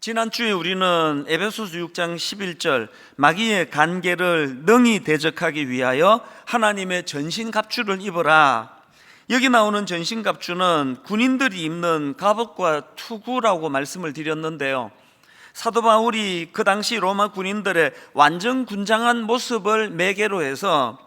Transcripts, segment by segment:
지난주에 우리는 에베소서 6장 11절 마귀의 간계를 능히 대적하기 위하여 하나님의 전신갑주를 입어라. 여기 나오는 전신갑주는 군인들이 입는 갑옷과 투구라고 말씀을 드렸는데요, 사도 바울이 그 당시 로마 군인들의 완전 군장한 모습을 매개로 해서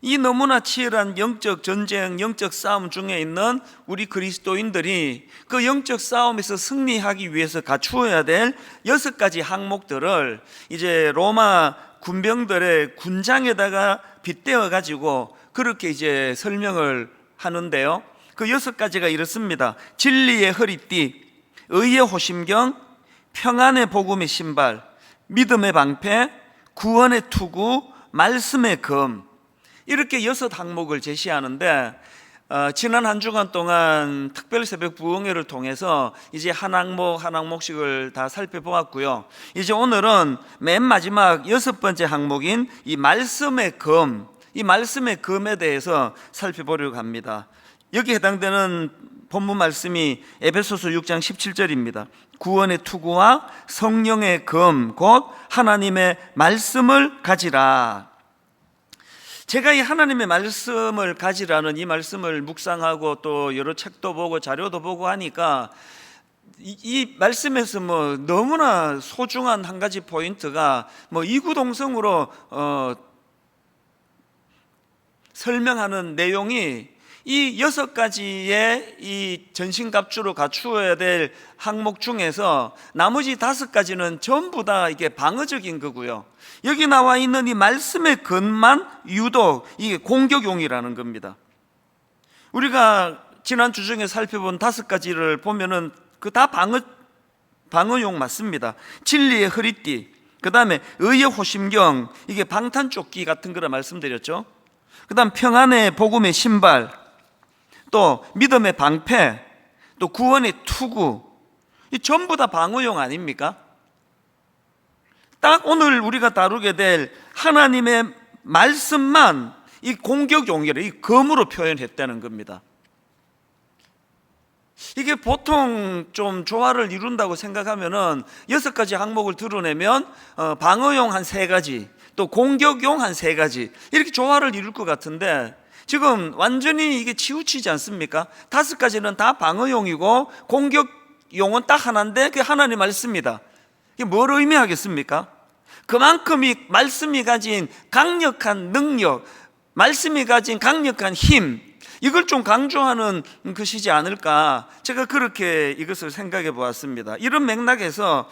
이 너무나 치열한 영적 전쟁, 영적 싸움 중에 있는 우리 그리스도인들이 그 영적 싸움에서 승리하기 위해서 갖추어야 될 6가지 항목들을 이제 로마 군병들의 군장에다가 빗대어 가지고 그렇게 이제 설명을 하는데요, 그 6가지가 이렇습니다. 진리의 허리띠, 의의 호심경, 평안의 복음의 신발, 믿음의 방패, 구원의 투구, 말씀의 검, 이렇게 6항목을 제시하는데 지난 한 주간 동안 특별 새벽 부흥회를 통해서 이제 한 항목씩을 다 살펴보았고요. 이제 오늘은 맨 마지막 6번째 항목인 이 말씀의 검, 이 말씀의 검에 대해서 살펴보려고 합니다. 여기에 해당되는 본문 말씀이 에베소서 6장 17절입니다. 구원의 투구와 성령의 검, 곧 하나님의 말씀을 가지라. 제가 이 하나님의 말씀을 가지라는 이 말씀을 묵상하고 또 여러 책도 보고 자료도 보고 하니까 이 말씀에서 너무나 소중한 한 가지 포인트가 이구동성으로 설명하는 내용이 이 6가지의 이 전신갑주로 갖추어야 될 항목 중에서 나머지 5가지는 전부 다 이게 방어적인 거고요, 여기 나와 있는 이 말씀의 근만 유독 이게 공격용이라는 겁니다. 우리가 지난 주 중에 살펴본 5가지를 보면은 그 다 방어용 맞습니다. 진리의 허리띠, 그 다음에 의의 호심경, 이게 방탄조끼 같은 거라 말씀드렸죠. 그 다음 평안의 복음의 신발, 또 믿음의 방패, 또 구원의 투구, 이 전부 다 방어용 아닙니까? 딱 오늘 우리가 다루게 될 하나님의 말씀만 이 공격용이라, 이 검으로 표현했다는 겁니다. 이게 보통 좀 조화를 이룬다고 생각하면은 6가지 항목을 드러내면 방어용 한 3가지, 또 공격용 한 3가지, 이렇게 조화를 이룰 것 같은데 지금 완전히 이게 치우치지 않습니까? 5가지는 다 방어용이고 공격용은 딱 하나인데 그게 하나님 말씀입니다. 이게 뭘 의미하겠습니까? 그만큼 이 말씀이 가진 강력한 능력, 말씀이 가진 강력한 힘, 이걸 좀 강조하는 것이지 않을까, 제가 그렇게 이것을 생각해 보았습니다. 이런 맥락에서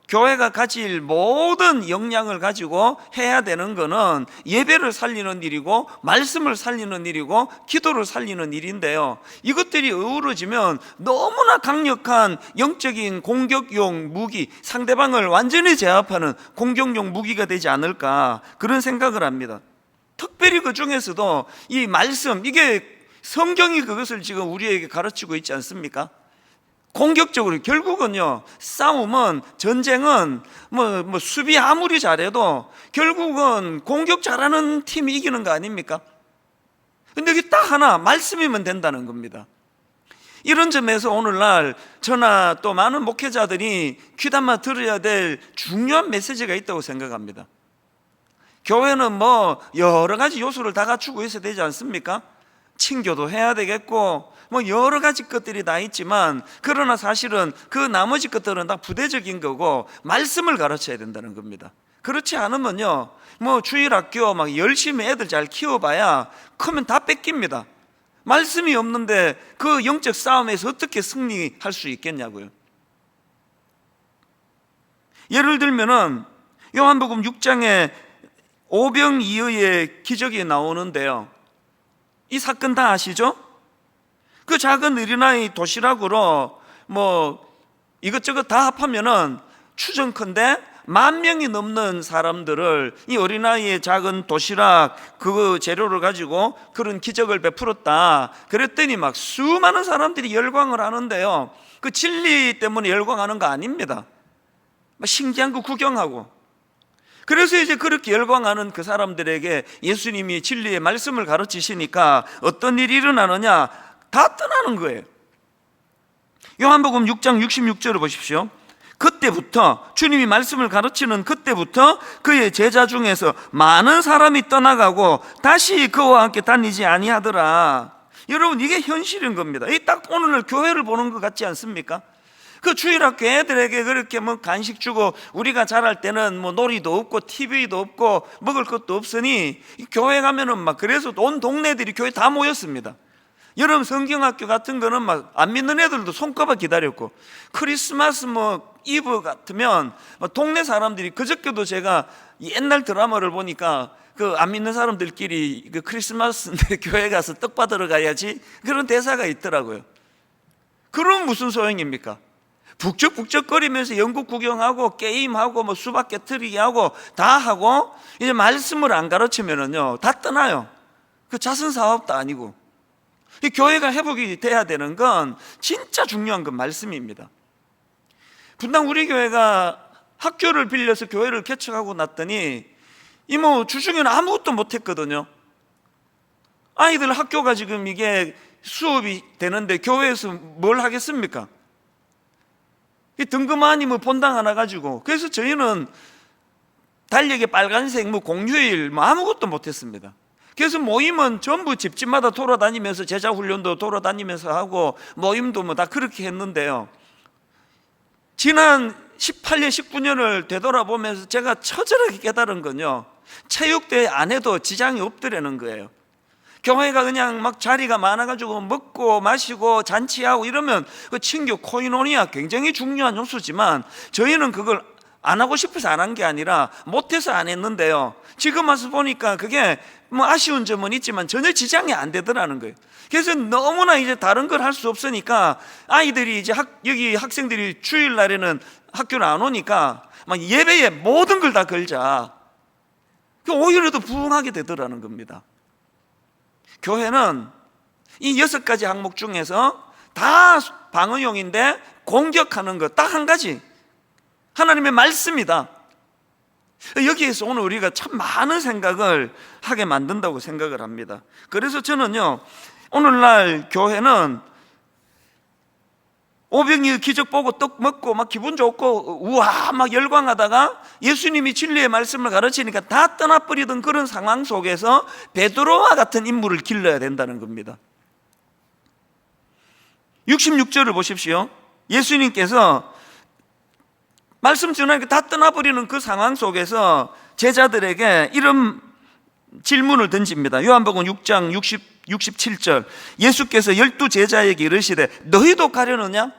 교회가 가질 모든 역량을 가지고 해야 되는 거는 예배를 살리는 일이고 말씀을 살리는 일이고 기도를 살리는 일인데요, 이것들이 어우러지면 너무나 강력한 영적인 공격용 무기, 상대방을 완전히 제압하는 공격용 무기가 되지 않을까, 그런 생각을 합니다. 특별히 그 중에서도 이 말씀, 이게 성경이 그것을 지금 우리에게 가르치고 있지 않습니까? 공격적으로 결국은요, 싸움은, 전쟁은 수비 아무리 잘해도 결국은 공격 잘하는 팀이 이기는 거 아닙니까? 근데 이게 딱 하나 말씀이면 된다는 겁니다. 이런 점에서 오늘날 저나 또 많은 목회자들이 귀담아 들어야 될 중요한 메시지가 있다고 생각합니다. 교회는 여러 가지 요소를 다 갖추고 있어야 되지 않습니까? 친교도 해야 되겠고 여러 가지 것들이 다 있지만, 그러나 사실은 그 나머지 것들은 다 부대적인 거고 말씀을 가르쳐야 된다는 겁니다. 그렇지 않으면요, 주일학교 열심히 애들 잘 키워봐야 크면 다 뺏깁니다. 말씀이 없는데 그 영적 싸움에서 어떻게 승리할 수 있겠냐고요. 예를 들면은 요한복음 6장에 오병이어의 기적이 나오는데요, 이 사건 다 아시죠? 그 작은 어린아이 도시락으로 이것저것 다 합하면은 추정컨대 10,000명이 넘는 사람들을 이 어린아이의 작은 도시락 그 재료를 가지고 그런 기적을 베풀었다. 그랬더니 수많은 사람들이 열광을 하는데요, 그 진리 때문에 열광하는 거 아닙니다. 신기한 거 구경하고. 그래서 이제 그렇게 열광하는 그 사람들에게 예수님이 진리의 말씀을 가르치시니까 어떤 일이 일어나느냐, 다 떠나는 거예요. 요한복음 6장 66절을 보십시오. 그때부터, 주님이 말씀을 가르치는 그때부터 그의 제자 중에서 많은 사람이 떠나가고 다시 그와 함께 다니지 아니하더라. 여러분, 이게 현실인 겁니다. 이 딱 오늘 교회를 보는 것 같지 않습니까? 그 주일학교 애들에게 그렇게 뭐 간식 주고, 우리가 자랄 때는 뭐 놀이도 없고 TV도 없고 먹을 것도 없으니 교회 가면은 막, 그래서 온 동네들이 교회 다 모였습니다. 여름 성경학교 같은 거는 막 안 믿는 애들도 손꼽아 기다렸고, 크리스마스 뭐 이브 같으면 동네 사람들이, 그저께도 제가 옛날 드라마를 보니까 그 안 믿는 사람들끼리 그 크리스마스인데 교회 가서 떡 받으러 가야지, 그런 대사가 있더라고요. 그럼 무슨 소용입니까? 북적북적거리면서 영국 구경하고 게임하고 뭐 수박 깨트리기 하고 다 하고, 이제 말씀을 안 가르치면은요 다 떠나요. 그 자선 사업도 아니고. 이 교회가 회복이 돼야 되는 건 진짜 중요한 건 말씀입니다. 분당 우리 교회가 학교를 빌려서 교회를 개척하고 났더니 이모 주중에는 아무것도 못했거든요. 아이들 학교가 지금 이게 수업이 되는데 교회에서 뭘 하겠습니까? 이 등급만이 뭐 본당 하나 가지고. 그래서 저희는 달력에 빨간색 뭐 공휴일 뭐 아무것도 못했습니다. 그래서 모임은 전부 집집마다 돌아다니면서 제자 훈련도 돌아다니면서 하고, 모임도 뭐 다 그렇게 했는데요, 지난 18년 19년을 되돌아보면서 제가 처절하게 깨달은 건요, 체육대회 안 해도 지장이 없더라는 거예요. 교회가 그냥 막 자리가 많아가지고 먹고 마시고 잔치하고 이러면 그 친교 코이노니아 굉장히 중요한 요소지만, 저희는 그걸 안 하고 싶어서 안 한 게 아니라 못해서 안 했는데요, 지금 와서 보니까 그게 뭐 아쉬운 점은 있지만 전혀 지장이 안 되더라는 거예요. 그래서 너무나 이제 다른 걸 할 수 없으니까 아이들이 이제 여기 학생들이 주일날에는 학교를 안 오니까 막 예배에 모든 걸 다 걸자. 오히려 더 부흥하게 되더라는 겁니다. 교회는 이 6가지 항목 중에서 다 방어용인데 공격하는 것 딱 한 가지, 하나님의 말씀이다. 여기에서 오늘 우리가 참 많은 생각을 하게 만든다고 생각을 합니다. 그래서 저는요, 오늘날 교회는 오병이어 기적 보고 떡 먹고 막 기분 좋고 우와 막 열광하다가 예수님이 진리의 말씀을 가르치니까 다 떠나버리던 그런 상황 속에서 베드로와 같은 인물을 길러야 된다는 겁니다. 66절을 보십시오. 예수님께서 말씀 전하니까 다 떠나버리는 그 상황 속에서 제자들에게 이런 질문을 던집니다. 요한복음 6장 67절, 예수께서 12 제자에게 이르시되 너희도 가려느냐?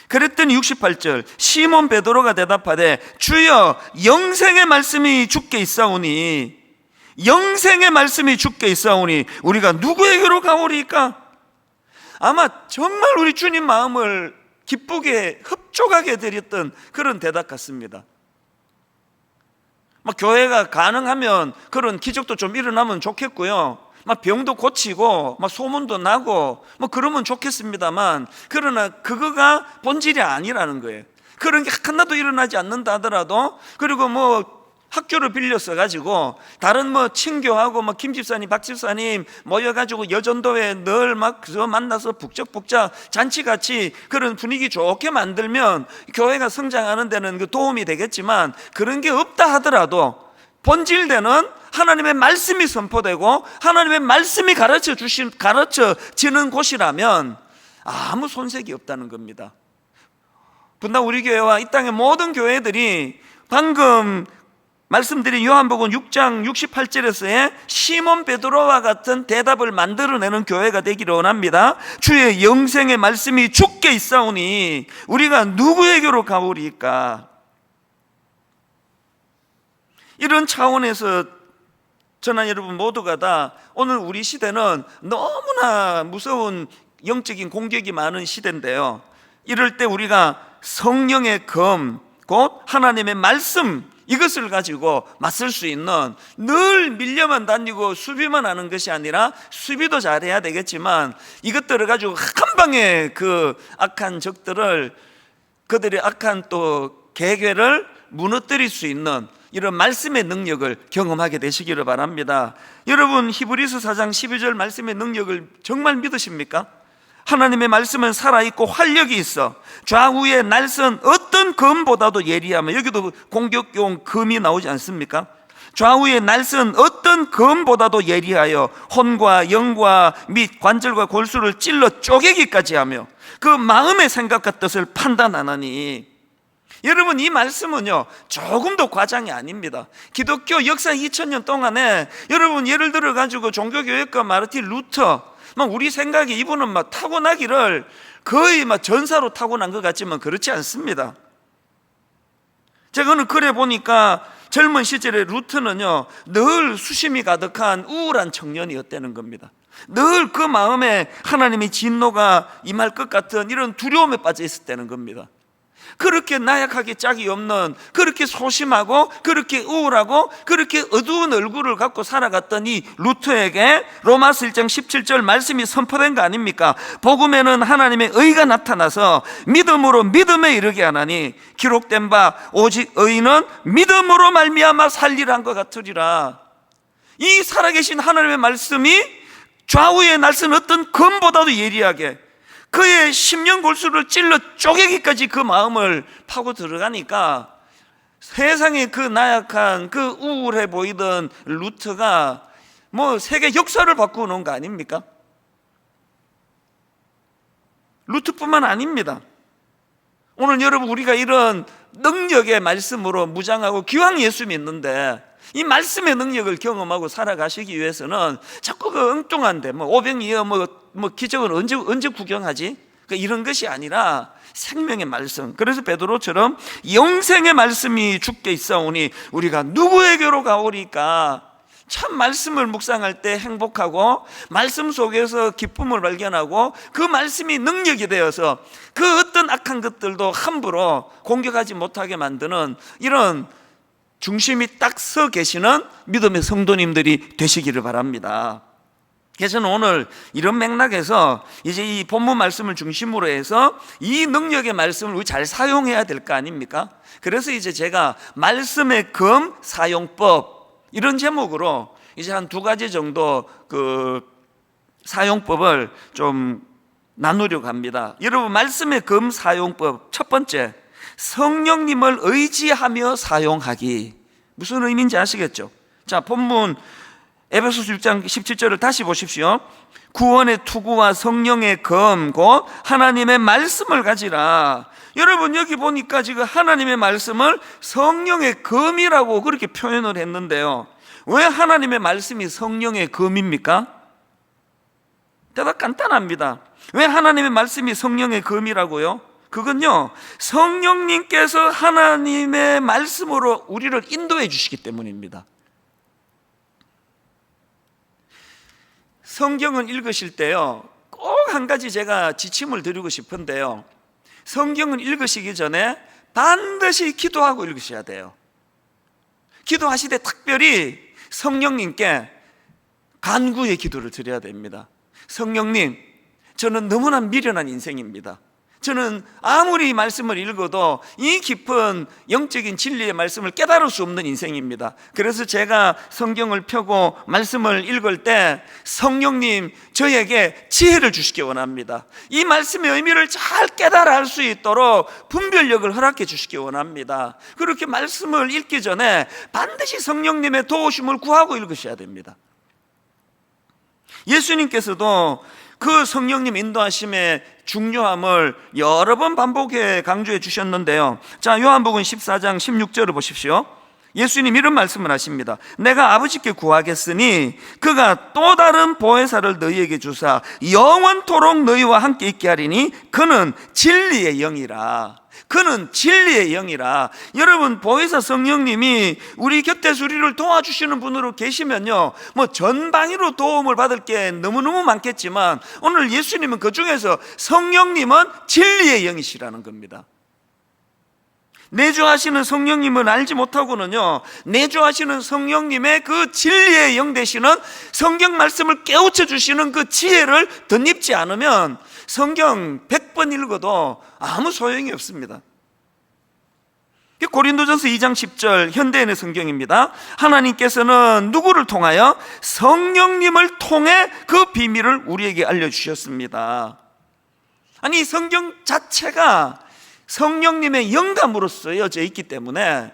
그랬더니 68절, 시몬 베드로가 대답하되 주여 영생의 말씀이 주께 있사오니, 영생의 말씀이 주께 있사오니 우리가 누구에게로 가오리까? 아마 정말 우리 주님 마음을 기쁘게 흡족하게 드렸던 그런 대답 같습니다. 막 교회가 가능하면 그런 기적도 좀 일어나면 좋겠고요, 막 병도 고치고 막 소문도 나고 뭐 그러면 좋겠습니다만, 그러나 그거가 본질이 아니라는 거예요. 그런 게 하나도 일어나지 않는다 하더라도, 그리고 뭐 학교를 빌려서 가지고 다른 뭐 친교하고 뭐 김 집사님 박 집사님 모여가지고 여전도에 늘 막 그저 만나서 북적북적 잔치같이 그런 분위기 좋게 만들면 교회가 성장하는 데는 그 도움이 되겠지만, 그런 게 없다 하더라도 본질되는 하나님의 말씀이 선포되고 하나님의 말씀이 가르쳐지는 곳이라면 아무 손색이 없다는 겁니다. 분당 우리 교회와 이 땅의 모든 교회들이 방금 말씀드린 요한복음 6장 68절에서의 시몬 베드로와 같은 대답을 만들어내는 교회가 되기를 원합니다. 주의 영생의 말씀이 주께 있사오니 우리가 누구에게로 가오리까? 이런 차원에서 저나 여러분 모두가 다, 오늘 우리 시대는 너무나 무서운 영적인 공격이 많은 시대인데요, 이럴 때 우리가 성령의 검, 곧 하나님의 말씀, 이것을 가지고 맞설 수 있는, 늘 밀려만 다니고 수비만 하는 것이 아니라 수비도 잘해야 되겠지만 이것들을 가지고 한 방에 그 악한 적들을, 그들의 악한 또 계획을 무너뜨릴 수 있는 이런 말씀의 능력을 경험하게 되시기를 바랍니다. 여러분, 히브리서 4장 12절 말씀의 능력을 정말 믿으십니까? 하나님의 말씀은 살아있고 활력이 있어 좌우의 날선 어떤 검보다도 예리하며, 여기도 공격용 검이 나오지 않습니까? 좌우의 날선 어떤 검보다도 예리하여 혼과 영과 및 관절과 골수를 찔러 쪼개기까지 하며 그 마음의 생각과 뜻을 판단하나니. 여러분, 이 말씀은요 조금도 과장이 아닙니다. 기독교 역사 2000년 동안에 여러분 예를 들어 가지고 종교교역가 마르틴 루터, 우리 생각에 이분은 타고나기를 거의 전사로 타고난 것 같지만 그렇지 않습니다. 제가 그래 보니까 젊은 시절에 루터는요 늘 수심이 가득한 우울한 청년이었다는 겁니다. 늘 그 마음에 하나님의 진노가 임할 것 같은 이런 두려움에 빠져 있었다는 겁니다. 그렇게 나약하게 짝이 없는, 그렇게 소심하고 그렇게 우울하고 그렇게 어두운 얼굴을 갖고 살아갔던 이 루터에게 로마서 1장 17절 말씀이 선포된 거 아닙니까? 복음에는 하나님의 의가 나타나서 믿음으로 믿음에 이르게 하나니 기록된 바 오직 의인은 믿음으로 말미암아 살리란 것 같으리라. 이 살아계신 하나님의 말씀이 좌우의 날선 어떤 검보다도 예리하게 그의 심령골수를 찔러 쪼개기까지 그 마음을 파고 들어가니까 세상에 그 나약한 그 우울해 보이던 루터가 세계 역사를 바꾸어 놓은 거 아닙니까? 루터뿐만 아닙니다. 오늘 여러분 우리가 이런 능력의 말씀으로 무장하고 기왕 예수 믿는데 이 말씀의 능력을 경험하고 살아가시기 위해서는 자꾸 그 엉뚱한데 오병이어 기적은 언제 구경하지? 이런 것이 아니라 생명의 말씀. 그래서 베드로처럼 영생의 말씀이 주께 있사오니 우리가 누구에게로 가오리까? 참 말씀을 묵상할 때 행복하고 말씀 속에서 기쁨을 발견하고 그 말씀이 능력이 되어서 그 어떤 악한 것들도 함부로 공격하지 못하게 만드는 이런 중심이 딱 서 계시는 믿음의 성도님들이 되시기를 바랍니다. 그래서 저는 오늘 이런 맥락에서 이제 이 본문 말씀을 중심으로 해서 이 능력의 말씀을 우리 잘 사용해야 될 거 아닙니까? 그래서 이제 제가 말씀의 검 사용법 이런 제목으로 이제 한 2가지 정도 그 사용법을 좀 나누려고 합니다. 여러분, 말씀의 검 사용법 첫 번째, 성령님을 의지하며 사용하기. 무슨 의미인지 아시겠죠? 자, 본문 에베소서 6장 17절을 다시 보십시오. 구원의 투구와 성령의 검 곧 하나님의 말씀을 가지라. 여러분, 여기 보니까 지금 하나님의 말씀을 성령의 검이라고 그렇게 표현을 했는데요, 왜 하나님의 말씀이 성령의 검입니까? 대답 간단합니다. 왜 하나님의 말씀이 성령의 검이라고요? 그건요, 성령님께서 하나님의 말씀으로 우리를 인도해 주시기 때문입니다. 성경을 읽으실 때요, 꼭 한 가지 제가 지침을 드리고 싶은데요, 성경을 읽으시기 전에 반드시 기도하고 읽으셔야 돼요. 기도하실 때 특별히 성령님께 간구의 기도를 드려야 됩니다. 성령님, 저는 너무나 미련한 인생입니다. 저는 아무리 말씀을 읽어도 이 깊은 영적인 진리의 말씀을 깨달을 수 없는 인생입니다. 그래서 제가 성경을 펴고 말씀을 읽을 때 성령님, 저에게 지혜를 주시기 원합니다. 이 말씀의 의미를 잘 깨달아 알 수 있도록 분별력을 허락해 주시기 원합니다. 그렇게 말씀을 읽기 전에 반드시 성령님의 도우심을 구하고 읽으셔야 됩니다. 예수님께서도 그 성령님 인도하심의 중요함을 여러 번 반복해 강조해 주셨는데요, 자, 요한복음 14장 16절을 보십시오. 예수님 이런 말씀을 하십니다. 내가 아버지께 구하겠으니 그가 또 다른 보혜사를 너희에게 주사 영원토록 너희와 함께 있게 하리니 그는 진리의 영이라. 그는 진리의 영이라. 여러분, 보혜사 성령님이 우리 곁에서 우리를 도와주시는 분으로 계시면요, 전방위로 도움을 받을 게 너무너무 많겠지만 오늘 예수님은 그 중에서 성령님은 진리의 영이시라는 겁니다. 내주하시는 성령님을 알지 못하고는요, 내주하시는 성령님의 그 진리의 영 되시는 성경 말씀을 깨우쳐 주시는 그 지혜를 덧입지 않으면 성경 100번 읽어도 아무 소용이 없습니다. 고린도전서 2장 10절 현대인의 성경입니다. 하나님께서는 누구를 통하여? 성령님을 통해 그 비밀을 우리에게 알려주셨습니다. 아니 성경 자체가 성령님의 영감으로 쓰여져 있기 때문에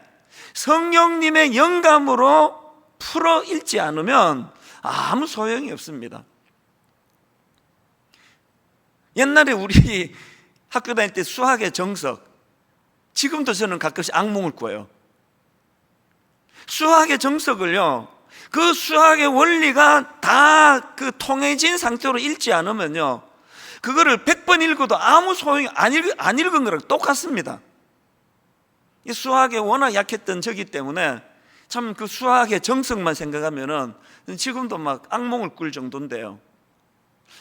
성령님의 영감으로 풀어 읽지 않으면 아무 소용이 없습니다. 옛날에 우리 학교 다닐 때 수학의 정석, 지금도 저는 가끔씩 악몽을 꿔요. 수학의 정석을요, 그 수학의 원리가 다 그 통해진 상태로 읽지 않으면요, 그거를 100번 읽어도 아무 소용이 안 읽은 거랑 똑같습니다. 이 수학에 워낙 약했던 저기 때문에 참 그 수학의 정석만 생각하면은 지금도 막 악몽을 꿀 정도인데요.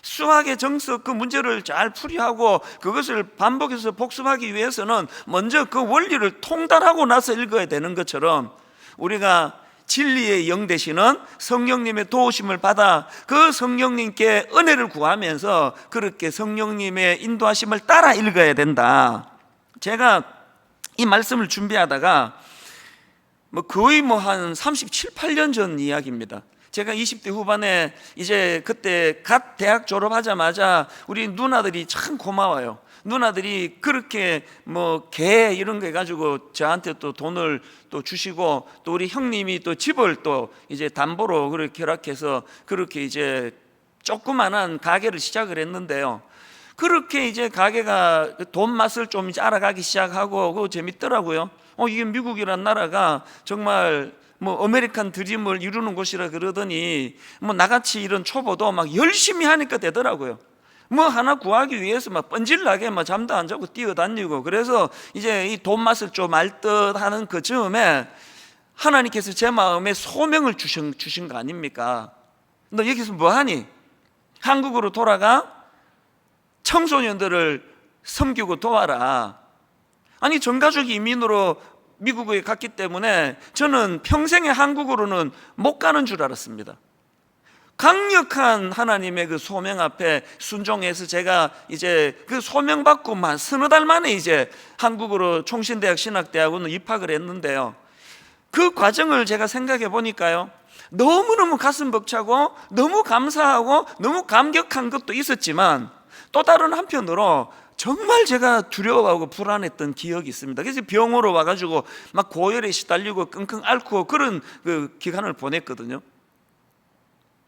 수학의 정석 그 문제를 잘 풀이하고 그것을 반복해서 복습하기 위해서는 먼저 그 원리를 통달하고 나서 읽어야 되는 것처럼 우리가 진리의 영 되시는 성령님의 도우심을 받아 그 성령님께 은혜를 구하면서 그렇게 성령님의 인도하심을 따라 읽어야 된다. 제가 이 말씀을 준비하다가 거의 한 37, 8년 전 이야기입니다. 제가 20대 후반에 이제 그때 갓 대학 졸업하자마자 우리 누나들이 참 고마워요. 누나들이 그렇게 개 이런 거 해가지고 저한테 또 돈을 또 주시고, 또 우리 형님이 또 집을 또 이제 담보로 그렇게 결합해서 그렇게 이제 조그만한 가게를 시작을 했는데요. 그렇게 이제 가게가 돈 맛을 좀 이제 알아가기 시작하고 그거 재밌더라고요. 이게 미국이란 나라가 정말 아메리칸 드림을 이루는 곳이라 그러더니 나같이 이런 초보도 막 열심히 하니까 되더라고요. 하나 구하기 위해서 막 뻔질나게 잠도 안 자고 뛰어다니고, 그래서 이제 이 돈 맛을 좀 알 듯 하는 그 즈음에 하나님께서 제 마음에 소명을 주신 거 아닙니까? 너 여기서 뭐하니? 한국으로 돌아가 청소년들을 섬기고 도와라. 아니 전가족 이민으로 미국에 갔기 때문에 저는 평생에 한국으로는 못 가는 줄 알았습니다. 강력한 하나님의 그 소명 앞에 순종해서 제가 이제 그 소명 받고만 서너 달 만에 이제 한국으로 총신대학 신학대학원을 입학을 했는데요. 그 과정을 제가 생각해 보니까요, 너무너무 가슴 벅차고 너무 감사하고 너무 감격한 것도 있었지만 또 다른 한편으로 정말 제가 두려워하고 불안했던 기억이 있습니다. 그래서 병으로 와가지고 막 고열에 시달리고 끙끙 앓고 그런 그 기간을 보냈거든요.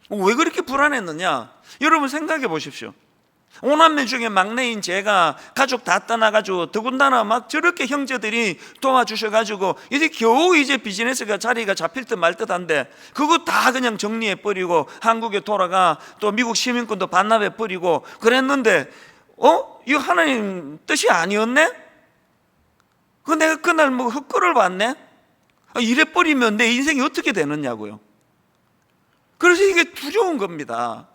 왜 그렇게 불안했느냐? 여러분 생각해 보십시오. 5남매 중에 막내인 제가 가족 다 떠나가지고 더군다나 막 저렇게 형제들이 도와주셔가지고 이제 겨우 이제 비즈니스가 자리가 잡힐 듯 말 듯한데 그거 다 그냥 정리해버리고 한국에 돌아가 또 미국 시민권도 반납해버리고 그랬는데 이거 하나님 뜻이 아니었네? 내가 그날 헛걸을 봤네? 이래버리면 내 인생이 어떻게 되느냐고요. 그래서 이게 두려운 겁니다.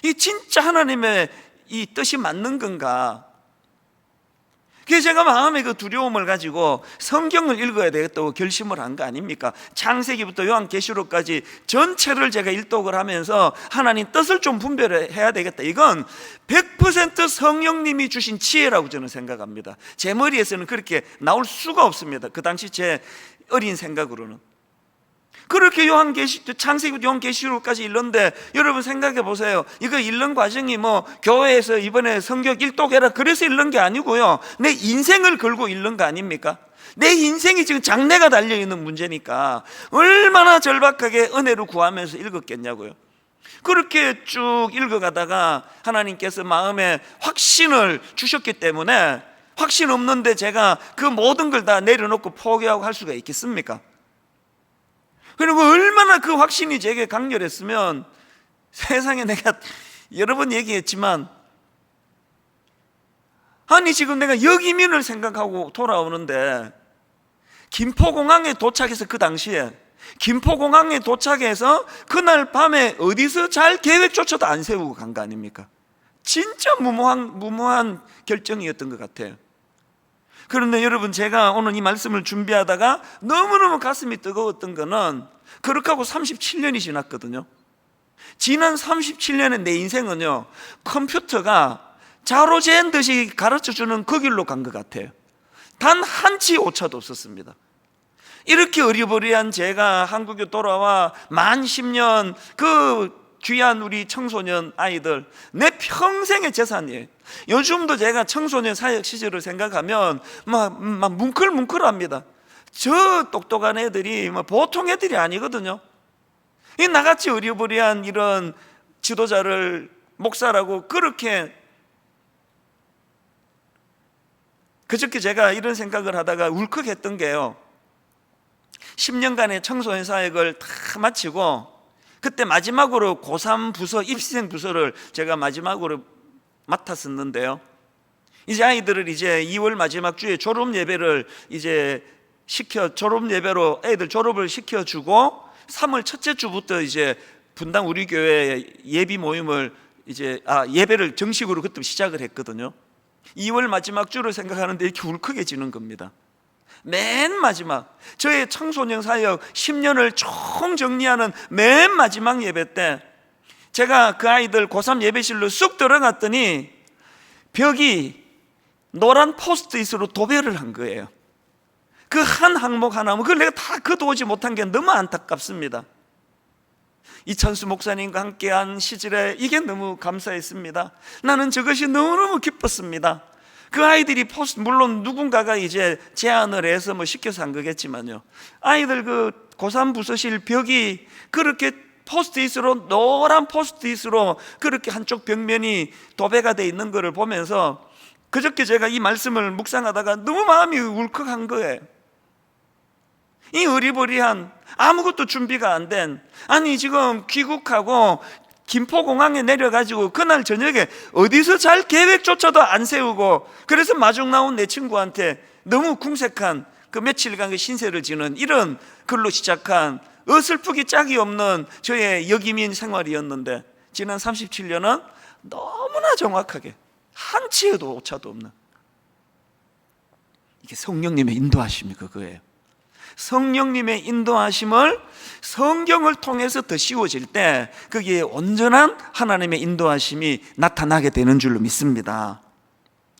이게 진짜 하나님의 이 뜻이 맞는 건가? 그래서 제가 마음에 그 두려움을 가지고 성경을 읽어야 되겠다고 결심을 한 거 아닙니까? 창세기부터 요한계시록까지 전체를 제가 일독을 하면서 하나님 뜻을 좀 분별해야 되겠다. 이건 100% 성령님이 주신 지혜라고 저는 생각합니다. 제 머리에서는 그렇게 나올 수가 없습니다. 그 당시 제 어린 생각으로는. 그렇게 창세기부터 요한계시록까지 읽는데 여러분 생각해 보세요. 이거 읽는 과정이 교회에서 이번에 성경 일독해라 그래서 읽는 게 아니고요, 내 인생을 걸고 읽는 거 아닙니까? 내 인생이 지금 장래가 달려있는 문제니까 얼마나 절박하게 은혜를 구하면서 읽었겠냐고요. 그렇게 쭉 읽어가다가 하나님께서 마음에 확신을 주셨기 때문에, 확신 없는데 제가 그 모든 걸 다 내려놓고 포기하고 할 수가 있겠습니까? 그리고 얼마나 그 확신이 제게 강렬했으면 세상에, 내가 여러 번 얘기했지만 아니 지금 내가 역이민을 생각하고 돌아오는데 김포공항에 도착해서, 그 당시에 김포공항에 도착해서 그날 밤에 어디서 잘 계획조차도 안 세우고 간 거 아닙니까? 진짜 무모한 결정이었던 것 같아요. 그런데 여러분, 제가 오늘 이 말씀을 준비하다가 너무너무 가슴이 뜨거웠던 거는 그렇게 하고 37년이 지났거든요. 지난 37년의 내 인생은요, 컴퓨터가 자로 재는 듯이 가르쳐주는 그 길로 간 것 같아요. 단 한치 오차도 없었습니다. 이렇게 어리버리한 제가 한국에 돌아와 만 10년 그 귀한 우리 청소년 아이들, 내 평생의 재산이에요. 요즘도 제가 청소년 사역 시절을 생각하면 막 뭉클뭉클합니다. 저 똑똑한 애들이 보통 애들이 아니거든요. 이 나같이 어리버리한 이런 지도자를 목사라고 그렇게, 그저께 제가 이런 생각을 하다가 울컥했던 게요, 10년간의 청소년 사역을 다 마치고 그때 마지막으로 고3 부서, 입시생 부서를 제가 마지막으로 맡았었는데요, 이제 아이들을 이제 2월 마지막 주에 졸업 예배를 이제 졸업 예배로 애들 졸업을 시켜주고 3월 첫째 주부터 이제 분당 우리 교회 예비 모임을 예배를 정식으로 그때 시작을 했거든요. 2월 마지막 주를 생각하는데 이렇게 울컥해지는 겁니다. 맨 마지막, 저의 청소년 사역 10년을 총 정리하는 맨 마지막 예배 때 제가 그 아이들 고3 예배실로 쑥 들어갔더니 벽이 노란 포스트잇으로 도배를 한 거예요. 그 한 항목 하나면 그걸 내가 다 거두지 못한 게 너무 안타깝습니다. 이찬수 목사님과 함께한 시절에 이게 너무 감사했습니다. 나는 저것이 너무너무 기뻤습니다. 그 아이들이 물론 누군가가 이제 제안을 해서 시켜서 한 거겠지만요, 아이들 그 고3 부서실 벽이 그렇게 포스트잇으로, 노란 포스트잇으로 그렇게 한쪽 벽면이 도배가 돼 있는 것을 보면서 그저께 제가 이 말씀을 묵상하다가 너무 마음이 울컥한 거예요. 이 어리버리한, 아무것도 준비가 안 된, 아니 지금 귀국하고 김포공항에 내려가지고 그날 저녁에 어디서 잘 계획조차도 안 세우고, 그래서 마중 나온 내 친구한테 너무 궁색한 그 며칠간의 신세를 지는 이런 글로 시작한 어설프기 짝이 없는 저의 여기민 생활이었는데, 지난 37년은 너무나 정확하게 한 치에도 오차도 없는, 이게 성령님의 인도하심이 그거예요. 성령님의 인도하심을 성경을 통해서 더 씌워질 때 거기에 온전한 하나님의 인도하심이 나타나게 되는 줄로 믿습니다.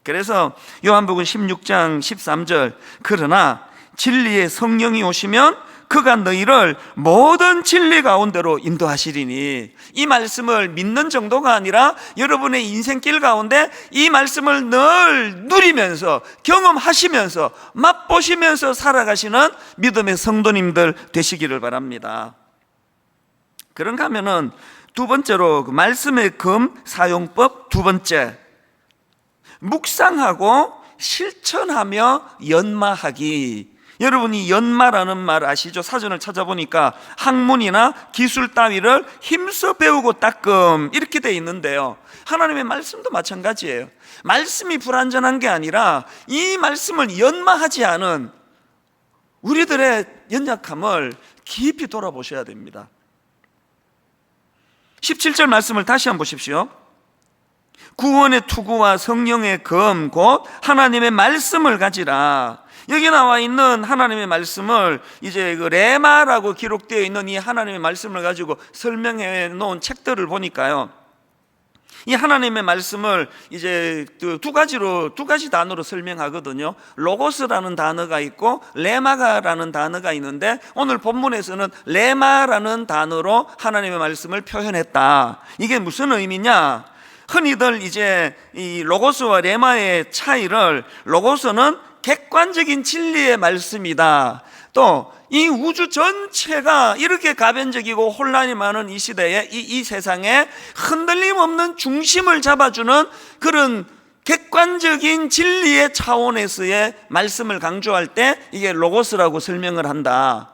그래서 요한복음 16장 13절, 그러나 진리의 성령이 오시면 그가 너희를 모든 진리 가운데로 인도하시리니, 이 말씀을 믿는 정도가 아니라 여러분의 인생길 가운데 이 말씀을 늘 누리면서 경험하시면서 맛보시면서 살아가시는 믿음의 성도님들 되시기를 바랍니다. 그런가 하면은 두 번째로 그 말씀의 금 사용법, 두 번째, 묵상하고 실천하며 연마하기. 여러분이 연마라는 말 아시죠? 사전을 찾아보니까 학문이나 기술 따위를 힘써 배우고 닦음 이렇게 돼 있는데요, 하나님의 말씀도 마찬가지예요. 말씀이 불완전한 게 아니라 이 말씀을 연마하지 않은 우리들의 연약함을 깊이 돌아보셔야 됩니다. 17절 말씀을 다시 한번 보십시오. 구원의 투구와 성령의 검 곧 하나님의 말씀을 가지라. 여기 나와 있는 하나님의 말씀을 이제 그 레마라고 기록되어 있는 이 하나님의 말씀을 가지고 설명해 놓은 책들을 보니까요, 이 하나님의 말씀을 이제 두 가지 단어로 설명하거든요. 로고스라는 단어가 있고 레마가라는 단어가 있는데, 오늘 본문에서는 레마라는 단어로 하나님의 말씀을 표현했다. 이게 무슨 의미냐? 흔히들 이제 이 로고스와 레마의 차이를, 로고스는 객관적인 진리의 말씀이다, 또 이 우주 전체가 이렇게 가변적이고 혼란이 많은 이 시대에, 이 세상에 흔들림 없는 중심을 잡아주는 그런 객관적인 진리의 차원에서의 말씀을 강조할 때 이게 로고스라고 설명을 한다.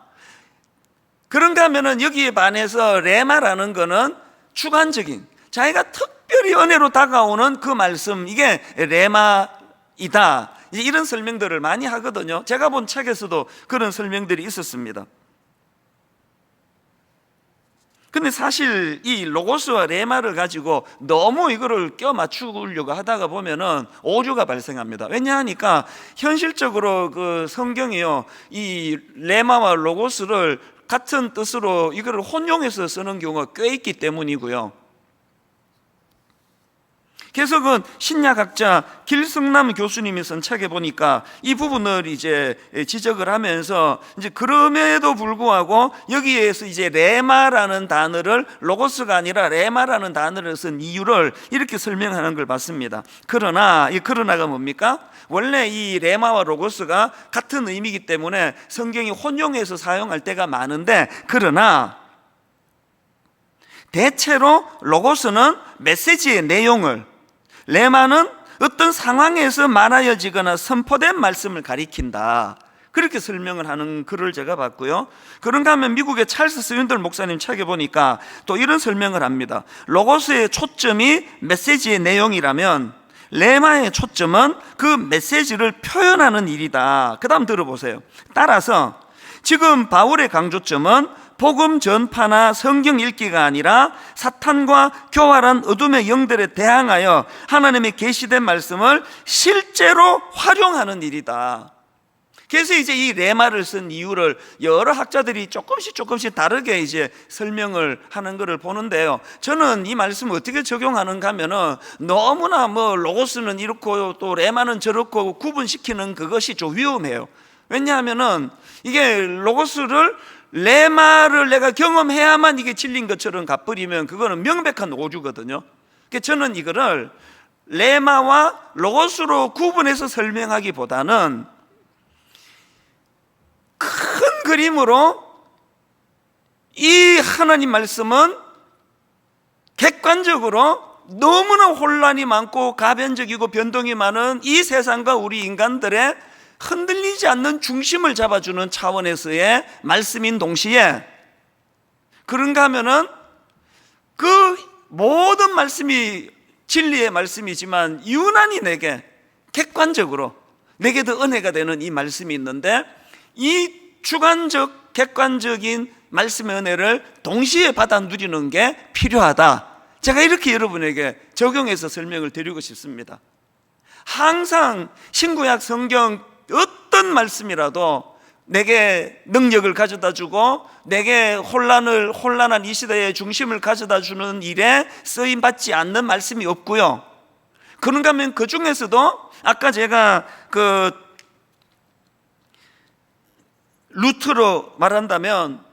그런가 하면은 여기에 반해서 레마라는 거는 주관적인, 자기가 특별히 은혜로 다가오는 그 말씀, 이게 레마이다, 이런 설명들을 많이 하거든요. 제가 본 책에서도 그런 설명들이 있었습니다. 근데 사실 이 로고스와 레마를 가지고 너무 이거를 껴 맞추려고 하다가 보면은 오류가 발생합니다. 왜냐하니까 현실적으로 그 성경이요, 이 레마와 로고스를 같은 뜻으로 이거를 혼용해서 쓰는 경우가 꽤 있기 때문이고요. 그래서 그 신약학자 길승남 교수님이 쓴 책에 보니까 이 부분을 이제 지적을 하면서 이제 그럼에도 불구하고 여기에서 이제 레마라는 단어를 로고스가 아니라 레마라는 단어를 쓴 이유를 이렇게 설명하는 걸 봤습니다. 그러나 이 그러나가 뭡니까? 원래 이 레마와 로고스가 같은 의미이기 때문에 성경이 혼용해서 사용할 때가 많은데, 그러나 대체로 로고스는 메시지의 내용을, 레마는 어떤 상황에서 말하여지거나 선포된 말씀을 가리킨다, 그렇게 설명을 하는 글을 제가 봤고요. 그런가 하면 미국의 찰스 스윈들 목사님 책에 보니까 또 이런 설명을 합니다. 로고스의 초점이 메시지의 내용이라면 레마의 초점은 그 메시지를 표현하는 일이다. 그 다음 들어보세요. 따라서 지금 바울의 강조점은 복음 전파나 성경 읽기가 아니라 사탄과 교활한 어둠의 영들에 대항하여 하나님의 계시된 말씀을 실제로 활용하는 일이다. 그래서 이제 이 레마를 쓴 이유를 여러 학자들이 조금씩 다르게 이제 설명을 하는 것을 보는데요. 저는 이 말씀을 어떻게 적용하는가 하면은 너무나 뭐 로고스는 이렇고 또 레마는 저렇고 구분시키는 그것이 좀 위험해요. 왜냐하면은 이게 로고스를, 레마를 내가 경험해야만 이게 진리인 것처럼 갚으리면 그거는 명백한 오주거든요. 그래서 저는 이거를 레마와 로고스로 구분해서 설명하기보다는 큰 그림으로 이 하나님 말씀은 객관적으로 너무나 혼란이 많고 가변적이고 변동이 많은 이 세상과 우리 인간들의 흔들리지 않는 중심을 잡아주는 차원에서의 말씀인 동시에, 그런가 하면은 그 모든 말씀이 진리의 말씀이지만 유난히 내게 객관적으로 내게 더 은혜가 되는 이 말씀이 있는데, 이 주관적 객관적인 말씀의 은혜를 동시에 받아 누리는 게 필요하다. 제가 이렇게 여러분에게 적용해서 설명을 드리고 싶습니다. 항상 신구약 성경 어떤 말씀이라도 내게 능력을 가져다 주고 내게 혼란한 이 시대의 중심을 가져다 주는 일에 쓰임 받지 않는 말씀이 없고요. 그런가 하면 그 중에서도 아까 제가 그 루트로 말한다면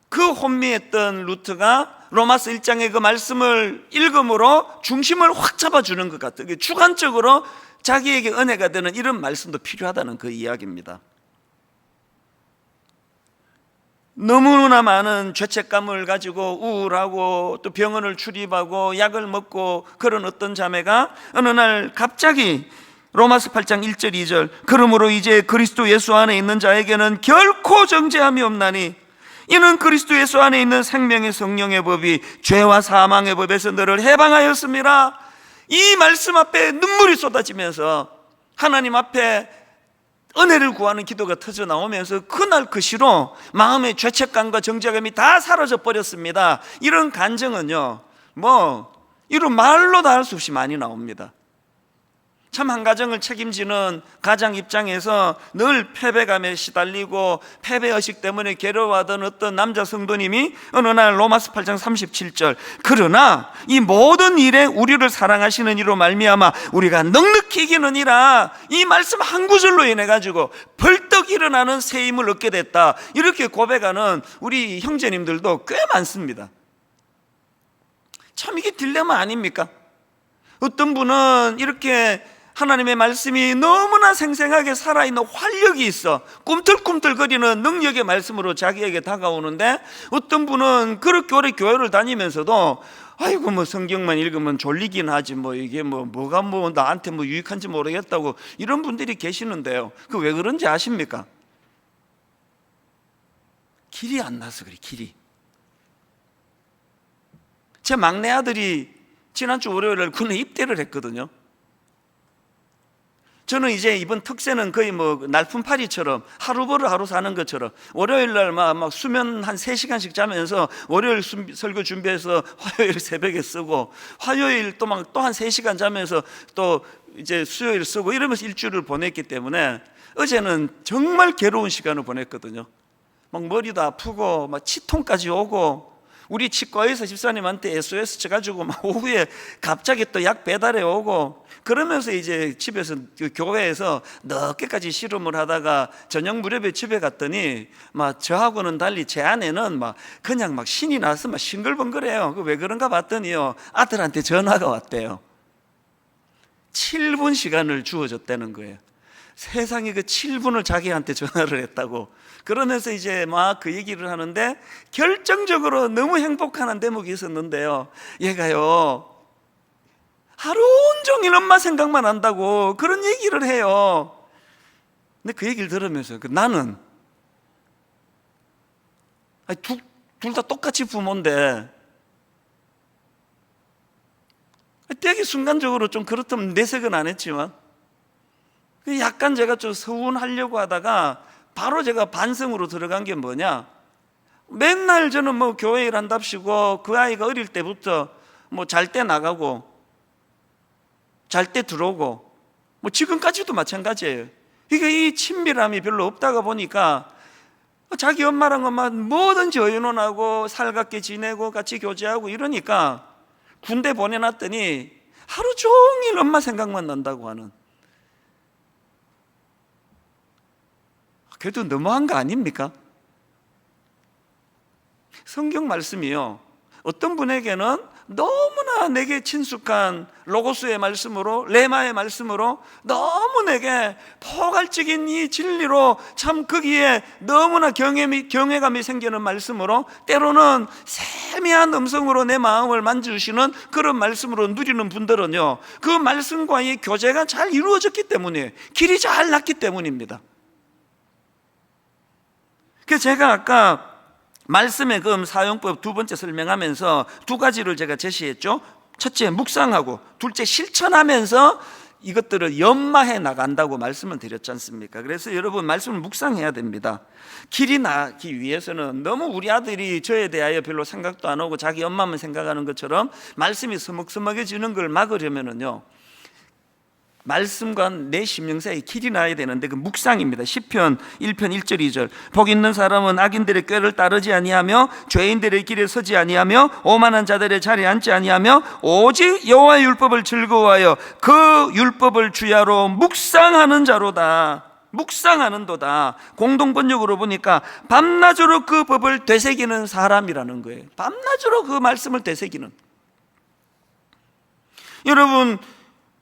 그 혼미했던 루트가 로마서 1장의 그 말씀을 읽음으로 중심을 확 잡아주는 것 같아요. 주관적으로 자기에게 은혜가 되는 이런 말씀도 필요하다는 그 이야기입니다. 너무나 많은 죄책감을 가지고 우울하고 또 병원을 출입하고 약을 먹고 그런 어떤 자매가 어느 날 갑자기 로마서 8장 1절 2절 그러므로 이제 그리스도 예수 안에 있는 자에게는 결코 정죄함이 없나니 이는 그리스도 예수 안에 있는 생명의 성령의 법이 죄와 사망의 법에서 너를 해방하였습니다. 이 말씀 앞에 눈물이 쏟아지면서 하나님 앞에 은혜를 구하는 기도가 터져 나오면서 그날 그 시로 마음의 죄책감과 정죄감이 다 사라져 버렸습니다. 이런 간증은요, 이런 말로 다 할 수 없이 많이 나옵니다. 참 한 가정을 책임지는 가장 입장에서 늘 패배감에 시달리고 패배의식 때문에 괴로워하던 어떤 남자 성도님이 어느 날 로마서 8장 37절 그러나 이 모든 일에 우리를 사랑하시는 이로 말미암아 우리가 넉넉히 이기느니라, 이 말씀 한 구절로 인해 가지고 벌떡 일어나는 새 힘을 얻게 됐다, 이렇게 고백하는 우리 형제님들도 꽤 많습니다. 참 이게 딜레마 아닙니까? 어떤 분은 이렇게 하나님의 말씀이 너무나 생생하게 살아있는 활력이 있어 꿈틀꿈틀거리는 능력의 말씀으로 자기에게 다가오는데, 어떤 분은 그렇게 오래 교회를 다니면서도 아이고 성경만 읽으면 졸리긴 하지 이게 뭐가 나한테 유익한지 모르겠다고 이런 분들이 계시는데요. 그 왜 그런지 아십니까? 길이 안 나서 그래. 길이. 제 막내 아들이 지난주 월요일날 군에 입대를 했거든요. 저는 이제 이번 특세는 거의 날품팔이처럼 하루 벌어 하루 사는 것처럼 월요일날 막 수면 한 3시간씩 자면서 월요일 설교 준비해서 화요일 새벽에 쓰고 화요일 또 한 3시간 자면서 또 이제 수요일 쓰고 이러면서 일주일을 보냈기 때문에 어제는 정말 괴로운 시간을 보냈거든요. 막 머리도 아프고 막 치통까지 오고 우리 치과에서 집사님한테 SOS 쳐가지고 막 오후에 갑자기 또 약 배달해 오고, 그러면서 이제 집에서 교회에서 늦게까지 씨름을 하다가 저녁 무렵에 집에 갔더니 막 저하고는 달리 제 아내는 막 그냥 막 신이 나서 막 싱글벙글해요. 왜 그런가 봤더니요, 아들한테 전화가 왔대요. 7분 시간을 주어줬다는 거예요. 세상에 그 7분을 자기한테 전화를 했다고. 그러면서 이제 막 그 얘기를 하는데, 결정적으로 너무 행복한 대목이 있었는데요, 얘가요 하루 온종일 엄마 생각만 한다고 그런 얘기를 해요. 근데 그 얘기를 들으면서 나는 둘 다 똑같이 부모인데, 되게 순간적으로 좀 그렇다면 내색은 안 했지만 약간 제가 좀 서운하려고 하다가 바로 제가 반성으로 들어간 게 뭐냐, 맨날 저는 뭐 교회 일 한답시고 그 아이가 어릴 때부터 뭐 잘 때 나가고 잘 때 들어오고 뭐 지금까지도 마찬가지예요. 이게 이 친밀함이 별로 없다가 보니까 자기 엄마랑 뭐든지 의논하고 살갑게 지내고 같이 교제하고 이러니까 군대 보내놨더니 하루 종일 엄마 생각만 난다고 하는, 그래도 너무한 거 아닙니까? 성경 말씀이요, 어떤 분에게는 너무나 내게 친숙한 로고스의 말씀으로, 레마의 말씀으로 너무 내게 포괄적인 이 진리로 참 거기에 너무나 경외감이 생기는 말씀으로, 때로는 세미한 음성으로 내 마음을 만져주시는 그런 말씀으로 누리는 분들은요, 그 말씀과의 교제가 잘 이루어졌기 때문에, 길이 잘 났기 때문입니다. 그래서 제가 아까 말씀의 금 사용법 두 번째 설명하면서 두 가지를 제가 제시했죠. 첫째 묵상하고, 둘째 실천하면서 이것들을 연마해 나간다고 말씀을 드렸지 않습니까? 그래서 여러분, 말씀을 묵상해야 됩니다. 길이 나기 위해서는 너무 우리 아들이 저에 대하여 별로 생각도 안 하고 자기 엄마만 생각하는 것처럼 말씀이 서먹서먹해지는 걸 막으려면은요, 말씀과 내 심령 사이에 길이 나야 되는데 그 묵상입니다. 시편 1편 1절 2절 복 있는 사람은 악인들의 꾀를 따르지 아니하며 죄인들의 길에 서지 아니하며 오만한 자들의 자리에 앉지 아니하며 오직 여호와의 율법을 즐거워하여 그 율법을 주야로 묵상하는 자로다. 묵상하는도다. 공동번역으로 보니까 밤낮으로 그 법을 되새기는 사람이라는 거예요. 밤낮으로 그 말씀을 되새기는. 여러분,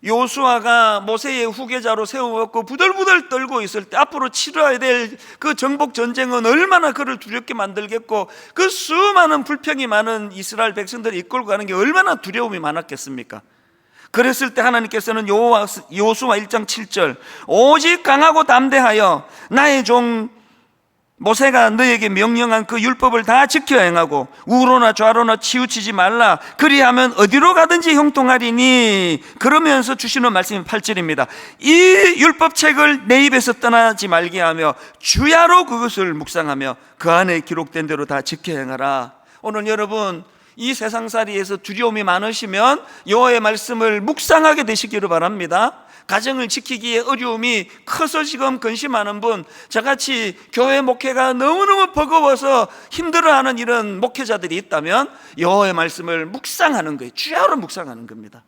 요수아가 모세의 후계자로 세워갖고 부들부들 떨고 있을 때 앞으로 치러야 될 그 정복 전쟁은 얼마나 그를 두렵게 만들겠고, 그 수많은 불평이 많은 이스라엘 백성들이 이끌고 가는 게 얼마나 두려움이 많았겠습니까? 그랬을 때 하나님께서는 요수아 1장 7절 오직 강하고 담대하여 나의 종 모세가 너에게 명령한 그 율법을 다 지켜 행하고 우로나 좌로나 치우치지 말라. 그리하면 어디로 가든지 형통하리니. 그러면서 주시는 말씀이 8절입니다. 이 율법책을 내 입에서 떠나지 말게 하며 주야로 그것을 묵상하며 그 안에 기록된 대로 다 지켜 행하라. 오늘 여러분, 이 세상살이에서 두려움이 많으시면 여호와의 말씀을 묵상하게 되시기를 바랍니다. 가정을 지키기에 어려움이 커서 지금 근심하는 분, 저같이 교회 목회가 너무너무 버거워서 힘들어하는 이런 목회자들이 있다면 여호와의 말씀을 묵상하는 거예요. 주야로 묵상하는 겁니다.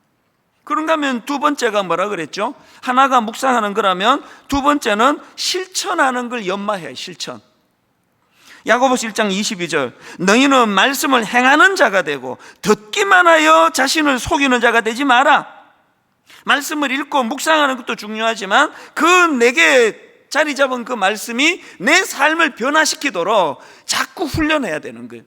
그런가 하면 두 번째가 뭐라 그랬죠? 하나가 묵상하는 거라면 두 번째는 실천하는 걸 연마해요. 실천. 야고보서 1장 22절 너희는 말씀을 행하는 자가 되고 듣기만 하여 자신을 속이는 자가 되지 마라. 말씀을 읽고 묵상하는 것도 중요하지만 그 내게 자리 잡은 그 말씀이 내 삶을 변화시키도록 자꾸 훈련해야 되는 거예요.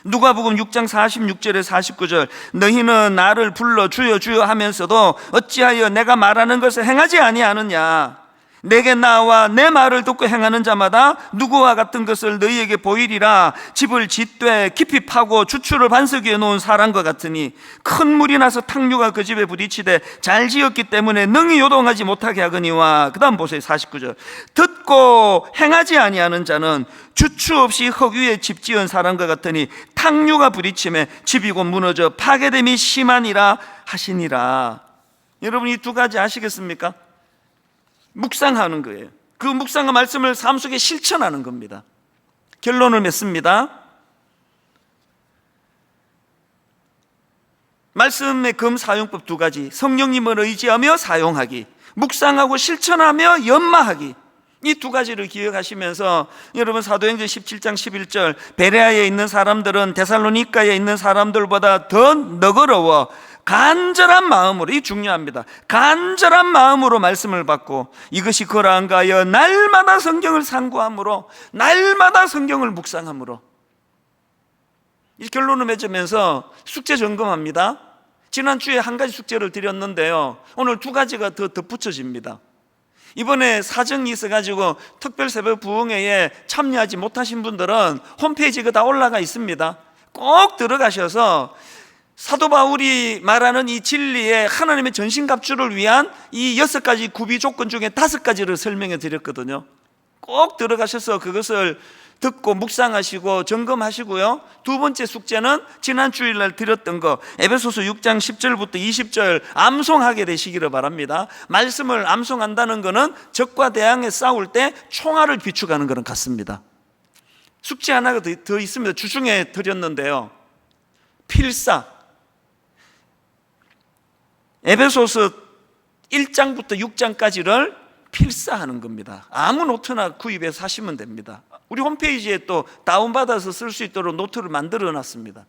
누가복음 6장 46절에 49절 너희는 나를 불러 주여 주여 하면서도 어찌하여 내가 말하는 것을 행하지 아니하느냐. 내게 나와 내 말을 듣고 행하는 자마다 누구와 같은 것을 너희에게 보이리라. 집을 짓되 깊이 파고 주추를 반석 위에 놓은 사람과 같으니 큰 물이 나서 탕류가 그 집에 부딪히되 잘 지었기 때문에 능히 요동하지 못하게 하거니와. 그 다음 보세요. 49절 듣고 행하지 아니하는 자는 주추 없이 흙 위에 집 지은 사람과 같으니 탕류가 부딪힘에 집이 곧 무너져 파괴됨이 심하니라 하시니라. 여러분, 이 두 가지 아시겠습니까? 묵상하는 거예요. 그 묵상과 말씀을 삶 속에 실천하는 겁니다. 결론을 맺습니다. 말씀의 금 사용법 두 가지, 성령님을 의지하며 사용하기, 묵상하고 실천하며 연마하기, 이 두 가지를 기억하시면서 여러분 사도행전 17장 11절 베레아에 있는 사람들은 데살로니가에 있는 사람들보다 더 너그러워 간절한 마음으로, 이 중요합니다, 간절한 마음으로 말씀을 받고 이것이 그러한가 하여 날마다 성경을 상고함으로, 날마다 성경을 묵상함으로. 이 결론을 맺으면서 숙제 점검합니다. 지난주에 한 가지 숙제를 드렸는데요, 오늘 두 가지가 더 덧붙여집니다. 이번에 사정이 있어가지고 특별 새벽 부흥회에 참여하지 못하신 분들은 홈페이지가 다 올라가 있습니다. 꼭 들어가셔서 사도 바울이 말하는 이 진리의 하나님의 전신갑주를 위한 이 6가지 구비 조건 중에 5가지를 설명해 드렸거든요. 꼭 들어가셔서 그것을 듣고 묵상하시고 점검하시고요. 두 번째 숙제는 지난 주일날 드렸던 거, 에베소서 6장 10절부터 20절 암송하게 되시기를 바랍니다. 말씀을 암송한다는 것은 적과 대항에 싸울 때 총알을 비축하는 것은 같습니다. 숙제 하나가 더 있습니다. 주중에 드렸는데요, 필사, 에베소서 1장부터 6장까지를 필사하는 겁니다. 아무 노트나 구입해서 하시면 됩니다. 우리 홈페이지에 또 다운받아서 쓸 수 있도록 노트를 만들어 놨습니다.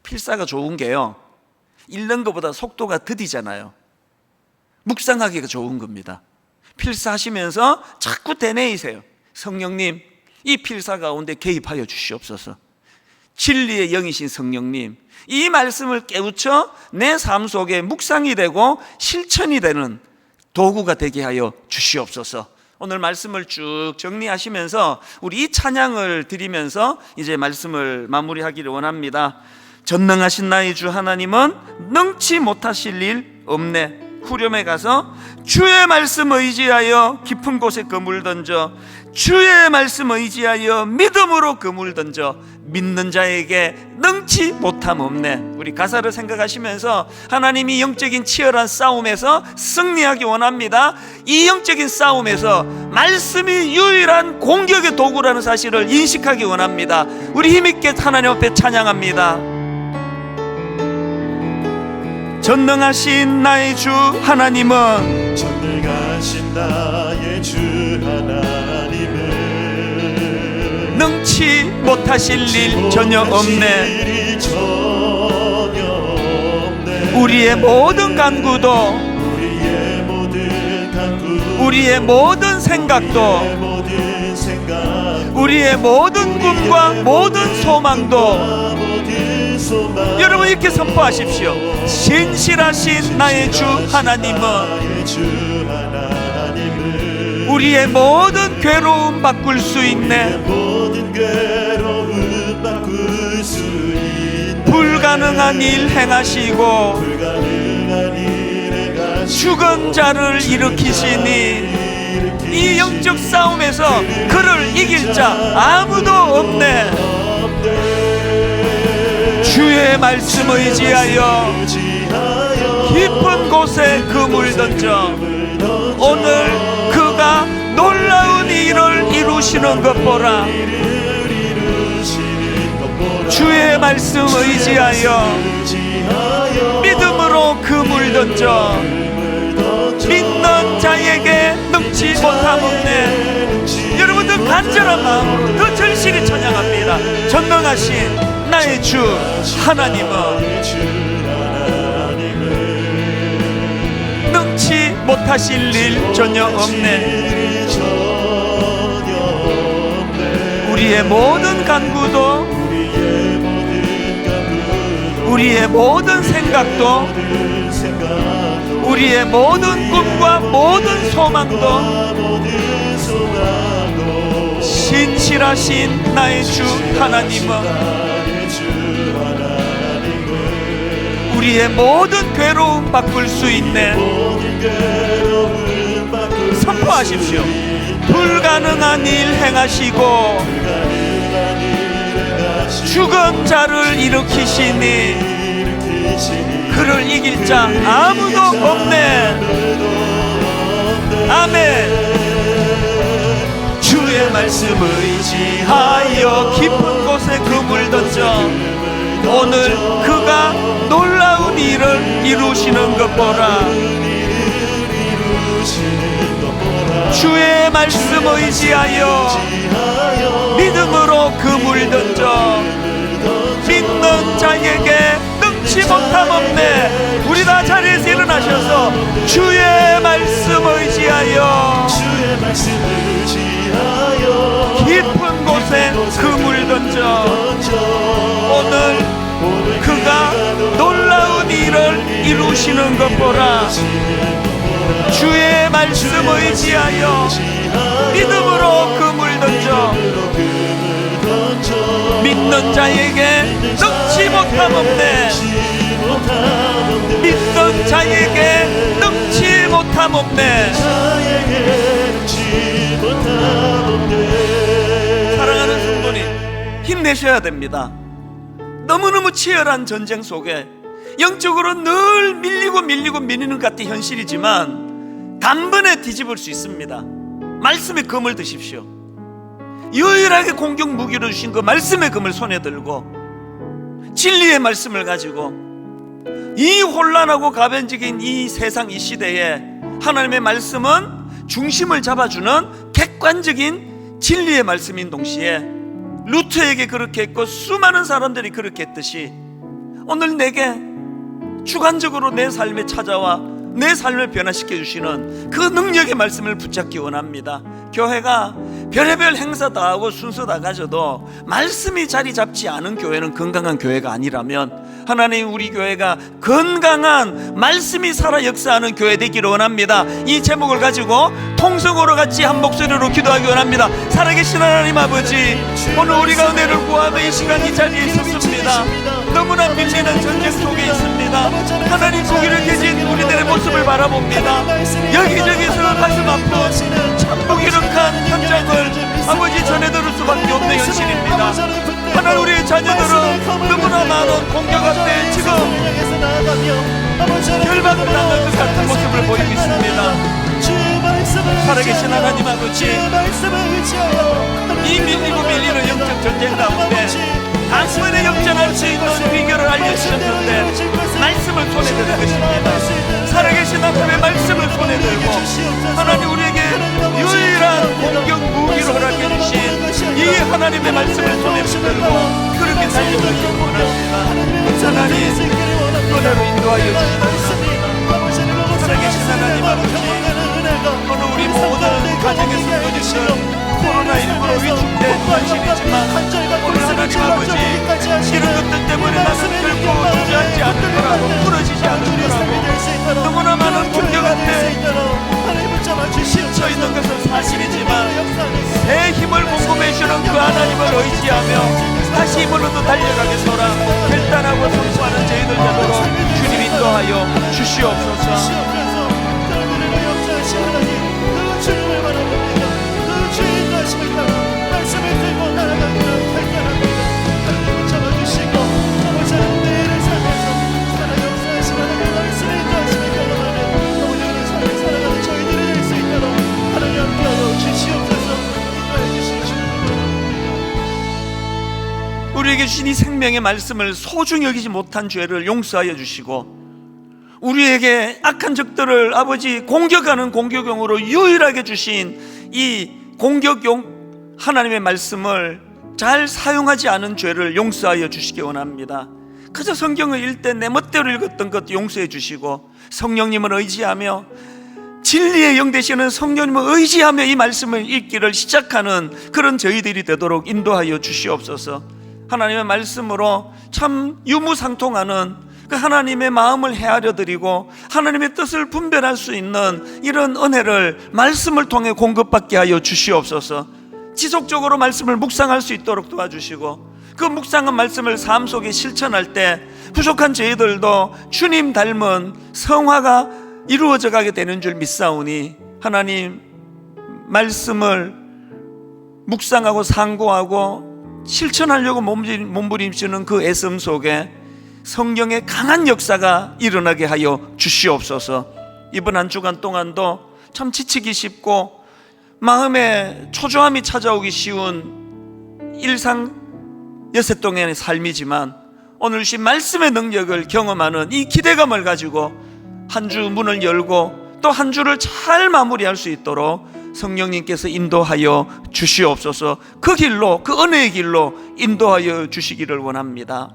필사가 좋은 게요, 읽는 것보다 속도가 더디잖아요. 묵상하기가 좋은 겁니다. 필사하시면서 자꾸 되뇌이세요. 성령님, 이 필사 가운데 개입하여 주시옵소서. 진리의 영이신 성령님, 이 말씀을 깨우쳐 내 삶 속에 묵상이 되고 실천이 되는 도구가 되게 하여 주시옵소서. 오늘 말씀을 쭉 정리하시면서 우리 이 찬양을 드리면서 이제 말씀을 마무리하기를 원합니다. 전능하신 나의 주 하나님은 능치 못하실 일 없네. 후렴에 가서 주의 말씀 의지하여 깊은 곳에 그물 던져, 주의 말씀 의지하여 믿음으로 그물 던져 믿는 자에게 능치 못함 없네. 우리 가사를 생각하시면서 하나님이 영적인 치열한 싸움에서 승리하기 원합니다. 이 영적인 싸움에서 말씀이 유일한 공격의 도구라는 사실을 인식하기 원합니다. 우리 힘있게 하나님 앞에 찬양합니다. 전능하신 나의 주 하나님은, 전능하신 나의 주 하나님은 능치 못하실 일 전혀 없네. 우리의 모든 간구도, 우리의 모든 생각도, 우리의 모든 꿈과 모든 소망도 여러분 이렇게 선포하십시오. 신실하신 나의 주 하나님은 우리의 모든 괴로움 바꿀 수 있네. 불가능한 일 행하시고 죽은 자를 일으키시니 이 영적 싸움에서 그를 이길 자 아무도 없네. 주의 말씀 의지하여 깊은 곳에 그물 던져 오늘 그가 놀라운 일을 이루시는 것 보라. 주의 말씀 의지하여 믿음으로 그물 던져 믿는 자에게 능치 못함 없네. 여러분들 간절한 마음으로 더 절실히 찬양합니다. 전능하신 나의 주 하나님은 능치 못하실 일 전혀 없네. 우리의 모든 간구도, 우리의 모든 생각도, 우리의 모든 꿈과 모든 소망도 신실하신 나의 주 하나님은 우리의 모든 괴로움 바꿀 수 있네. 선포하십시오. 불가능한 일 행하시고 죽은 자를 일으키시니 그를 이길 자 아무도 없네. 아멘. 주의 말씀 의지하여 깊은 곳에 그물 던져 오늘 그가 놀라운 일을 이루시는 것 보라. 주의 말씀 의지하여 믿음으로 그물 던져 믿는 자에게 능치 못함 없네. 우리 다 자리에서 일어나셔서 주의 말씀 의지하여 깊은 곳에 그물 던져 오늘 그가 놀라운 일을 이루시는 것 보라. 주의 말씀 의지하여 믿음으로 그물 던져 믿는 자에게 능치 못함 없네. 믿는 자에게 능치 못함 없네. 사랑하는 성도님, 힘내셔야 됩니다. 너무너무 치열한 전쟁 속에 영적으로 늘 밀리는 것 같은 현실이지만 단번에 뒤집을 수 있습니다. 말씀의 검을 드십시오. 유일하게 공격 무기로 주신 그 말씀의 검을 손에 들고 진리의 말씀을 가지고 이 혼란하고 가변적인 이 세상 이 시대에 하나님의 말씀은 중심을 잡아주는 객관적인 진리의 말씀인 동시에 루트에게 그렇게 했고 수많은 사람들이 그렇게 했듯이 오늘 내게 주관적으로 내 삶에 찾아와 내 삶을 변화시켜 주시는 그 능력의 말씀을 붙잡기 원합니다. 교회가 별의별 행사 다 하고 순서 다 가져도 말씀이 자리 잡지 않은 교회는 건강한 교회가 아니라면 하나님 우리 교회가 건강한 말씀이 살아 역사하는 교회 되기를 원합니다. 이 제목을 가지고 통성으로 같이 한 목소리로 기도하기 원합니다. 살아계신 하나님 아버지, 오늘 우리가 은혜를 구하며 이 시간 이 자리에 있었습니다. 너무나 밀리는 전쟁 속에 있습니다. 하나님 보기를 계신 우리들의 모습을 바라봅니다. 여기저기서 가슴 아픈 참 무기력한 현장을 아버지 전해 들을 수밖에 없는 현실입니다. 하나님 우리의 자녀들은 너무나 많은 공격 앞에 지금 결박당한 것 같은 모습을 보이고 있습니다. 살아계신 하나님 아버지, 이 밀리는 영적 전쟁 가운데 단번에 역전할 수 있는 비결을 알려주셨는데 말씀을 손에 드는 것입니다. 살아계신 하나님의 말씀을 손에 들고 하나님 우리에게 유일한 공격 무기로 허락해 주신 이 하나님의 말씀을 손에 들고 그렇게 달려가기 원합니다. 하나님 은혜로 인도하여 주시옵소서. 살아계신 하나님 아버지, 오늘 우리 모든 가정에서 누리는 코로나19로 위축된 현실이지만 오늘 하나님 아버지, 이런 것들 때문에 나는 결코 주저앉지 않을 거라고, 부러지지 않을 거라고, 너무나 많은 공격 앞에 서 있는 것은 사실이지만 새 힘을 공급해 주는 그 하나님을 의지하며 다시 힘으로 또 달려가겠노라. 결단하고 성수하는 저희들 되도록 주님 인도하여 주시옵소서. 우리에게 주신 이 생명의 말씀을 소중히 여기지 못한 죄를 용서하여 주시고 우리에게 악한 적들을 아버지 공격하는 공격용으로 유일하게 주신 이 공격용 하나님의 말씀을 잘 사용하지 않은 죄를 용서하여 주시기 원합니다. 그저 성경을 읽을 때 내 멋대로 읽었던 것도 용서해 주시고 성령님을 의지하며 진리의 영 되시는 성령님을 의지하며 이 말씀을 읽기를 시작하는 그런 저희들이 되도록 인도하여 주시옵소서. 하나님의 말씀으로 참 유무상통하는 그 하나님의 마음을 헤아려 드리고 하나님의 뜻을 분별할 수 있는 이런 은혜를 말씀을 통해 공급받게 하여 주시옵소서. 지속적으로 말씀을 묵상할 수 있도록 도와주시고 그 묵상한 말씀을 삶 속에 실천할 때 부족한 저희들도 주님 닮은 성화가 이루어져 가게 되는 줄 믿사오니 하나님 말씀을 묵상하고 상고하고 실천하려고 몸부림치는 그 애씀 속에 성령의 강한 역사가 일어나게 하여 주시옵소서. 이번 한 주간 동안도 참 지치기 쉽고 마음에 초조함이 찾아오기 쉬운 일상 여세동의 삶이지만 오늘 주신 말씀의 능력을 경험하는 이 기대감을 가지고 한 주 문을 열고 또 한 주를 잘 마무리할 수 있도록 성령님께서 인도하여 주시옵소서. 그 길로, 그 은혜의 길로 인도하여 주시기를 원합니다.